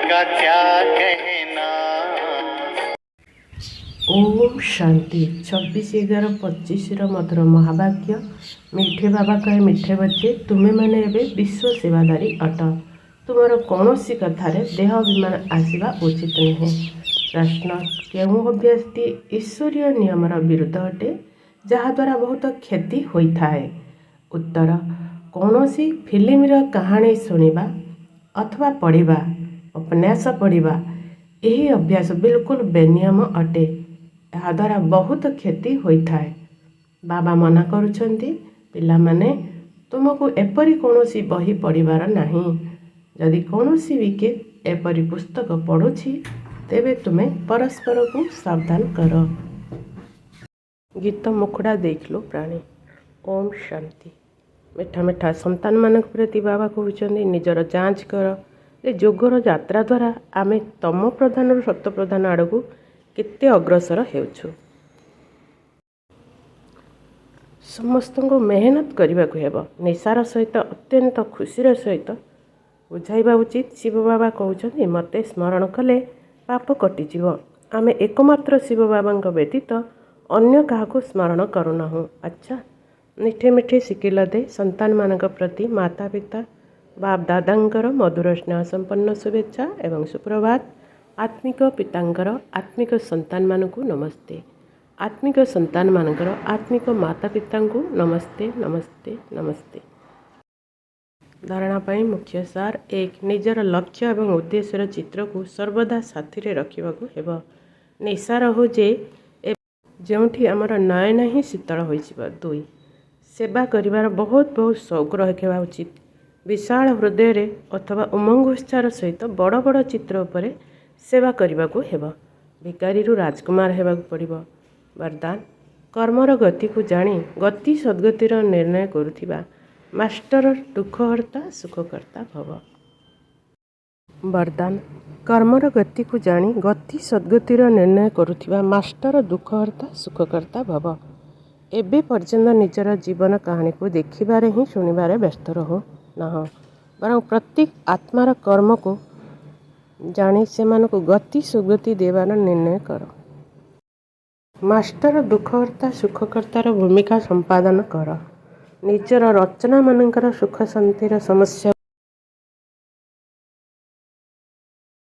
का क्या कहना। ओम शांति 26/11/25 मधुर महावाक्य। मिठे बाबा कहे मिठे बच्चे तुम्हें मैंने एवं विश्व सेवादारी अट। तुमर कौन सी कथार देह अभिमान आसवा उचित नुहे। प्रश्न क्यों अभ्यासटी ईश्वरीय नियमर विरुद्ध अटे जहाद्वारा बहुत क्षति होता है। उत्तर कौन सी फिल्म कहानी शुणा अथवा पढ़ा उपन्यास पढ़ा यही अभ्यास बिल्कुल बेनियम अटे। याद्वारा बहुत क्षति होता है। बाबा मना करुछंती पिलामाने तुमको एपरी कौनसी बही पढ़िबार नहीं। यदि कौनसी भी के एपरी पुस्तक पढ़ुछि तेबे तुम्हें परस्पर को सावधान कर। गीत मुखड़ा देख लो प्राणी। ओम शांति। मिठा मिठा संतान मान प्रति बाबा कहते निजर जांच कर जे जोगर यात्रा द्वारा आमे तम प्रधान सत्य प्रधान आड़ को केते अग्रसर हेउछु। समस्त को मेहनत करने को हेब निशार सहित अत्यंत खुशीर सहित बुझाइबा उचित। शिव बाबा कहते मते स्मरण कले पाप कटिजिव। आमे एकमात्र शिव बाबा व्यतीत अन्य काहाको स्मरण करूनाहु। अच्छा मिठे मिठे शिकिल दे संतान मान प्रति माता पिता बाप दादांकर मधुर स्नेह संपन्न शुभेच्छा एवं सुप्रभात। आत्मिक पितांकर आत्मिक संतान मानकु नमस्ते। आत्मिक संतान मानकर आत्मिक माता पिता को नमस्ते नमस्ते नमस्ते। धारणा पाई मुख्य सार एक निजर लक्ष्य एवं उद्देश्यर चित्र को सर्वदा साथी रे रखिबाकु हेब। निशार हो जे जोठी आमर नयन ही शीतल हो। दुई सेवा करिवार बहुत बहुत शौक रखा उचित। विशाल हृदय रे अथवा उमंग उत्साह सहित बड़ बड़ चित्र उपरे सेवा करने को हेब। भिकारी राजकुमार हेबाकु पड़िबो। वरदान कर्मर गति को जानी गति सद्गतिर निर्णय करुथिबा मास्टर दुखहर्ता सुखकर्ता भव। वरदान कर्मर गति को जानी गति सद्गतिर निर्णय करुथिबा मास्टर दुखहर्ता सुखकर्ता भव। एबे पर्यंत निजर जीवन कहानी को देखिबारे ही शुणिबारे व्यस्त रहो ना बरं प्रत्येक आत्मार कर्म को जानी से मानको गति सुगति देवार निर्णय कर। मास्टर दुखकर्ता सुखकर्तार भूमिका संपादन कर। निजर रचना मानकर सुख शांतिर समस्या